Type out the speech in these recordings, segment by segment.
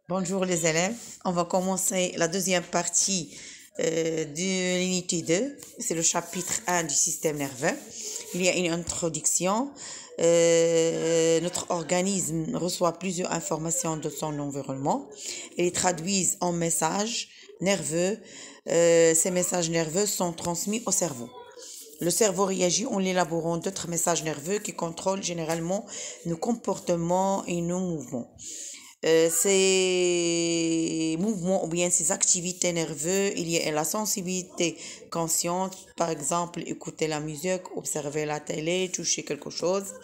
Bonjour les élèves, on va commencer la deuxième partie de l'unité 2, c'est le chapitre 1 du système nerveux. Il y a une introduction. Notre organisme reçoit plusieurs informations de son environnement et les traduisent en messages nerveux. Ces messages nerveux sont transmis au cerveau. Le cerveau réagit en élaborant d'autres messages nerveux qui contrôlent généralement nos comportements et nos mouvements. Ces mouvements ou bien ces activités nerveuses, il y a la sensibilité consciente, par exemple écouter la musique, observer la télé, toucher quelque chose.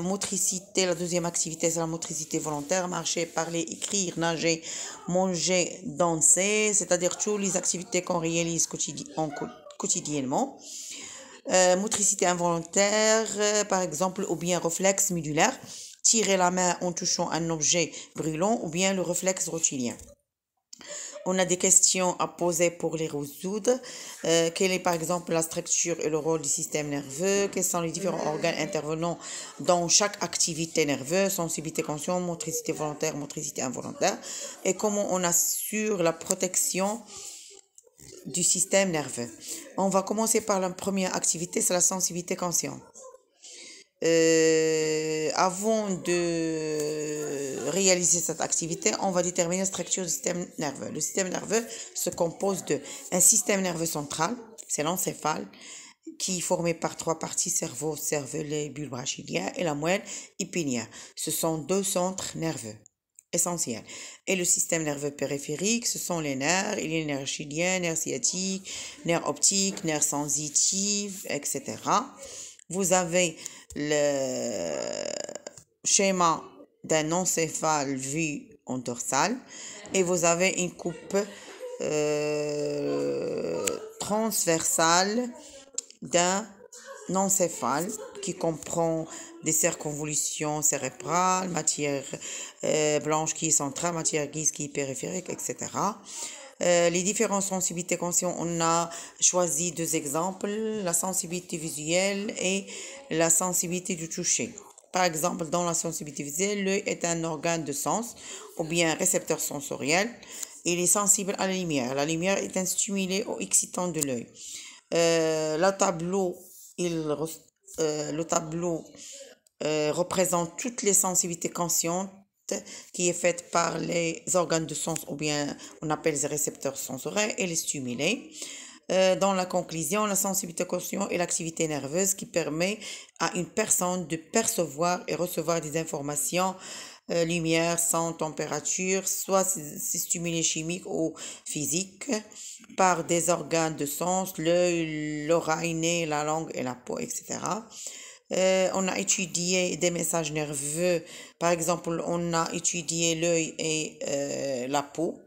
Motricité, la deuxième activité c'est la motricité volontaire, marcher, parler, écrire, nager, manger, danser, c'est-à-dire toutes les activités qu'on réalise quotidiennement. Motricité involontaire, par exemple, ou bien réflexe médulaire, tirer la main en touchant un objet brûlant, ou bien le réflexe rotilien. On a des questions à poser pour les résoudre. Quelle est par exemple la structure et le rôle du système nerveux? Quels sont les différents organes intervenant dans chaque activité nerveuse? Sensibilité consciente, motricité volontaire, motricité involontaire. Et comment on assure la protection du système nerveux. On va commencer par la première activité, c'est la sensibilité consciente. Avant de réaliser cette activité, on va déterminer la structure du système nerveux. Le système nerveux se compose de un système nerveux central, c'est l'encéphale, qui est formé par trois parties, cerveau, cervelet, bulbe rachidien, et la moelle épinière. Ce sont deux centres nerveux essentiels. Et le système nerveux périphérique, ce sont les nerfs, il y a les nerfs rachidiens, nerfs sciatiques, nerfs optiques, nerfs sensitifs, etc. Vous avez le schéma d'un encéphale vu en dorsale et vous avez une coupe transversale d'un encéphale qui comprend des circonvolutions cérébrales, matière blanche qui est centrale, matière grise qui est périphérique, etc. Les différentes sensibilités conscientes, on a choisi deux exemples, la sensibilité visuelle et la sensibilité du toucher. Par exemple, dans la sensibilité visuelle, l'œil est un organe de sens ou bien un récepteur sensoriel. Il est sensible à la lumière. La lumière est un stimulé ou excitant de l'œil. Le tableau représente toutes les sensibilités conscientes qui est faite par les organes de sens ou bien on appelle les récepteurs sensoriels et les stimulés. Dans la conclusion, la sensibilité consciente est l'activité nerveuse qui permet à une personne de percevoir et recevoir des informations lumière, son, température, soit ces stimulés chimiques ou physiques, par des organes de sens, l'œil, l'oreille, la langue et la peau, etc. On a étudié des messages nerveux, par exemple, on a étudié l'œil et la peau.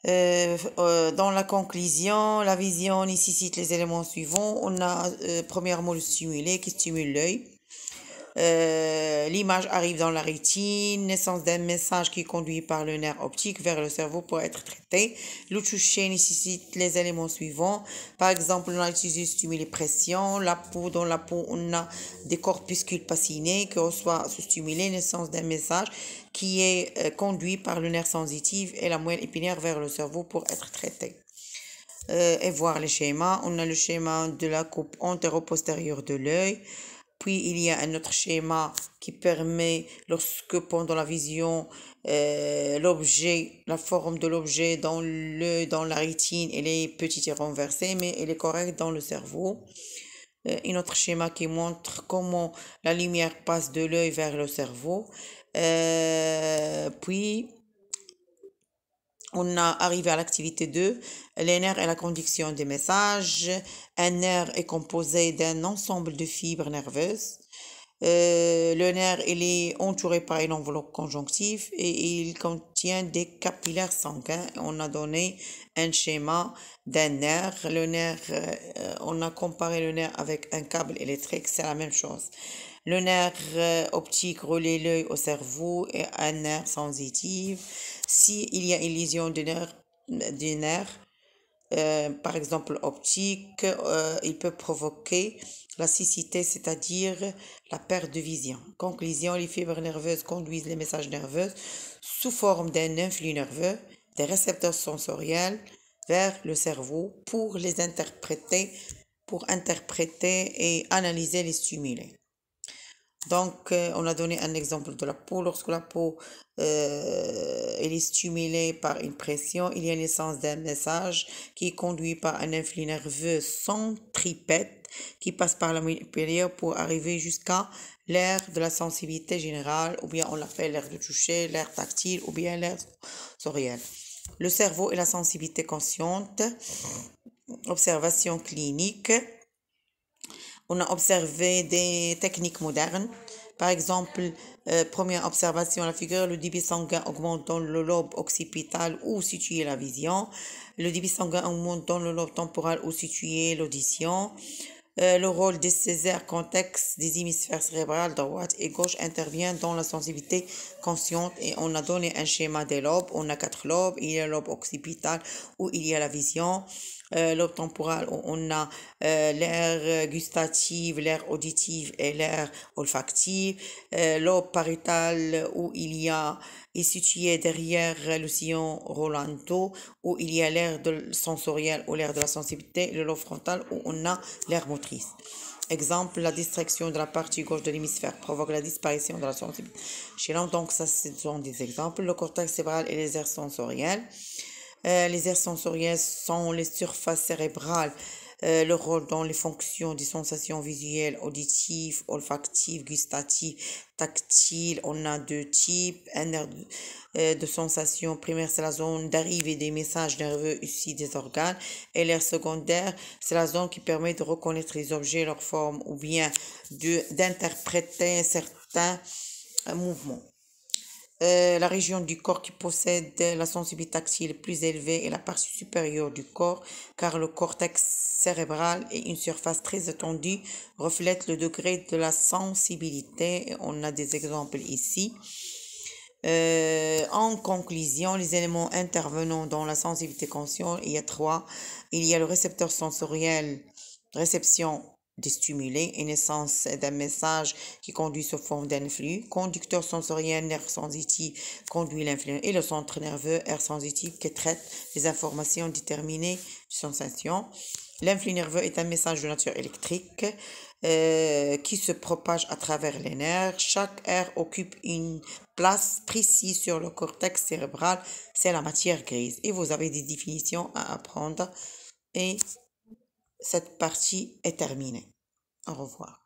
Dans la conclusion, la vision nécessite les éléments suivants. On a premièrement le stimulé qui stimule l'œil. L'image arrive dans la rétine, naissance d'un message qui est conduit par le nerf optique vers le cerveau pour être traité. Le toucher nécessite les éléments suivants. Par exemple, on a utilisé stimulé pression. La peau, dans la peau, on a des corpuscules pacinés qui reçoivent ce stimulé, naissance d'un message qui est conduit par le nerf sensitif et la moelle épinière vers le cerveau pour être traité. Et voir les schémas. On a le schéma de la coupe antéro-postérieure de l'œil. Puis il y a un autre schéma qui permet, lorsque pendant la vision, l'objet, la forme de l'objet dans la rétine, elle est petite et renversée, mais elle est correcte dans le cerveau. Un autre schéma qui montre comment la lumière passe de l'œil vers le cerveau. Puis on a arrivé à l'activité 2, les nerfs et la conduction des messages. Un nerf est composé d'un ensemble de fibres nerveuses. Le nerf il est entouré par une enveloppe conjonctive et il contient des capillaires sanguins. On a donné un schéma d'un nerf. Le nerf, on a comparé le nerf avec un câble électrique, c'est la même chose. Le nerf optique relie l'œil au cerveau et un nerf sensitif. S'il y a une lésion du nerf, par exemple optique, il peut provoquer la cécité, c'est-à-dire la perte de vision. Conclusion, les fibres nerveuses conduisent les messages nerveux sous forme d'un influx nerveux, des récepteurs sensoriels vers le cerveau pour interpréter et analyser les stimuli. Donc, on a donné un exemple de la peau. Lorsque la peau elle est stimulée par une pression, il y a naissance d'un message qui est conduit par un influx nerveux centripète qui passe par la période pour arriver jusqu'à l'aire de la sensibilité générale, ou bien on l'appelle l'aire de toucher, l'aire tactile, ou bien l'aire sensorielle. Le cerveau et la sensibilité consciente. Observation clinique. On a observé des techniques modernes. Par exemple, première observation, la figure, le débit sanguin augmente dans le lobe occipital où situé la vision. Le débit sanguin augmente dans le lobe temporal où situé l'audition. Le rôle des césaires contexte des hémisphères cérébrales droite et gauche intervient dans la sensibilité consciente et on a donné un schéma des lobes. On a 4 lobes. Il y a le lobe occipital où il y a la vision. Lobe temporal où on a l'aire gustative, l'aire auditive et l'aire olfactive. Lobe pariétal où est situé derrière le sillon Rolando, où il y a l'aire sensorielle ou l'aire de la sensibilité, le lobe frontal où on a l'aire motrice. Exemple, la distraction de la partie gauche de l'hémisphère provoque la disparition de la sensibilité chez l'homme. Donc, ça, ce sont des exemples. Le cortex cérébral et les aires sensorielles. Les aires sensorielles sont les surfaces cérébrales, le rôle dans les fonctions des sensations visuelles, auditives, olfactives, gustatives, tactiles. On a 2 types. Un aire de sensation primaire, c'est la zone d'arrivée des messages nerveux issus des organes. Et l'aire secondaire, c'est la zone qui permet de reconnaître les objets, leur forme ou bien d'interpréter certains mouvements. La région du corps qui possède la sensibilité tactile plus élevée est la partie supérieure du corps, car le cortex cérébral est une surface très étendue, reflète le degré de la sensibilité. On a des exemples ici. En conclusion, les éléments intervenant dans la sensibilité consciente, il y a 3. Il y a le récepteur sensoriel, réception des stimulés et naissance d'un message qui conduit sous forme d'un flux. Conducteur sensoriel, nerf sensitif, conduit l'influx et le centre nerveux, aire sensitive, qui traite les informations déterminées de sensation. L'influx nerveux est un message de nature électrique qui se propage à travers les nerfs. Chaque aire occupe une place précise sur le cortex cérébral. C'est la matière grise. Et vous avez des définitions à apprendre. Et cette partie est terminée. Au revoir.